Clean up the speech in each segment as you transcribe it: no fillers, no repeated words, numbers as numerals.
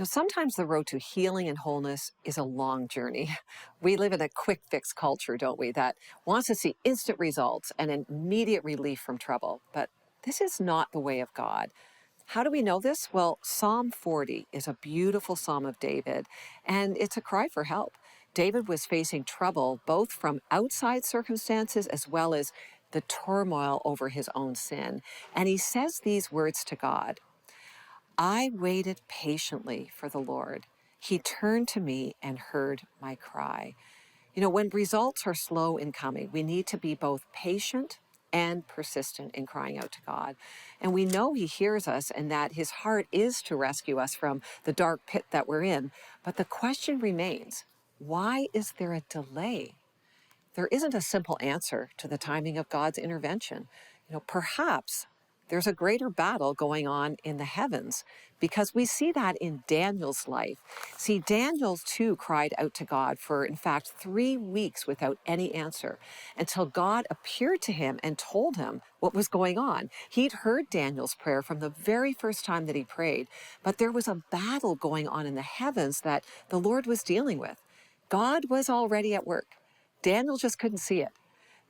Sometimes the road to healing and wholeness is a long journey. We live in a quick fix culture, don't we, that wants to see instant results and immediate relief from trouble. But this is not the way of God. How do we know this? Well, Psalm 40 is a beautiful psalm of David, and it's a cry for help. David was facing trouble both from outside circumstances as well as the turmoil over his own sin. And he says these words to God: I waited patiently for the Lord. He turned to me and heard my cry. When results are slow in coming, we need to be both patient and persistent in crying out to God. And we know He hears us and that His heart is to rescue us from the dark pit that we're in. But the question remains, why is there a delay? There isn't a simple answer to the timing of God's intervention. Perhaps there's a greater battle going on in the heavens, because we see that in Daniel's life. See, Daniel too cried out to God for, in fact, 3 weeks without any answer, until God appeared to him and told him what was going on. He'd heard Daniel's prayer from the very first time that he prayed, but there was a battle going on in the heavens that the Lord was dealing with. God was already at work. Daniel just couldn't see it.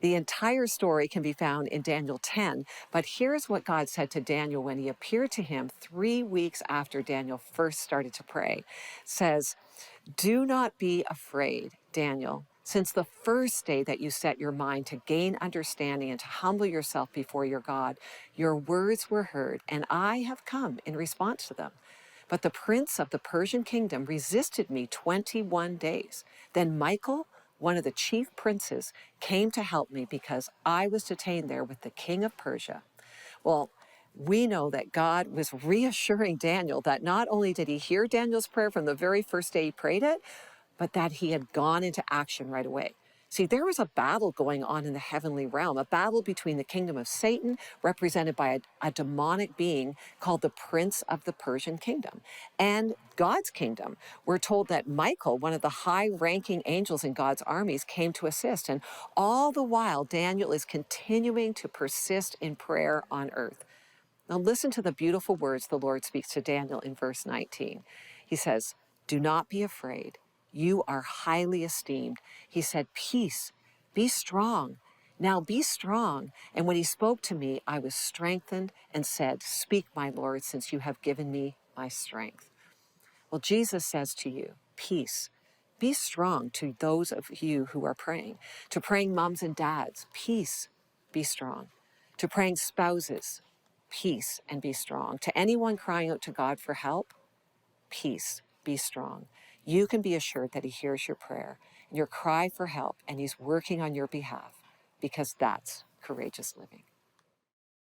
The entire story can be found in Daniel 10, but here's what God said to Daniel when he appeared to him 3 weeks after Daniel first started to pray. It says, "Do not be afraid, Daniel, since the first day that you set your mind to gain understanding and to humble yourself before your God, your words were heard, and I have come in response to them. But the prince of the Persian kingdom resisted me 21 days. Then Michael, one of the chief princes, came to help me because I was detained there with the king of Persia." Well, we know that God was reassuring Daniel that not only did he hear Daniel's prayer from the very first day he prayed it, but that he had gone into action right away. See, there was a battle going on in the heavenly realm, a battle between the kingdom of Satan, represented by a demonic being called the Prince of the Persian Kingdom, and God's kingdom. We're told that Michael, one of the high-ranking angels in God's armies, came to assist, and all the while, Daniel is continuing to persist in prayer on earth. Now listen to the beautiful words the Lord speaks to Daniel in verse 19. He says, "Do not be afraid. You are highly esteemed." He said, "Peace, be strong. Now be strong." And when he spoke to me, I was strengthened and said, "Speak, my Lord, since you have given me my strength." Well, Jesus says to you, peace. Be strong to those of you who are praying. To praying moms and dads, peace, be strong. To praying spouses, peace and be strong. To anyone crying out to God for help, peace, be strong. You can be assured that He hears your prayer and your cry for help, and He's working on your behalf, because that's courageous living.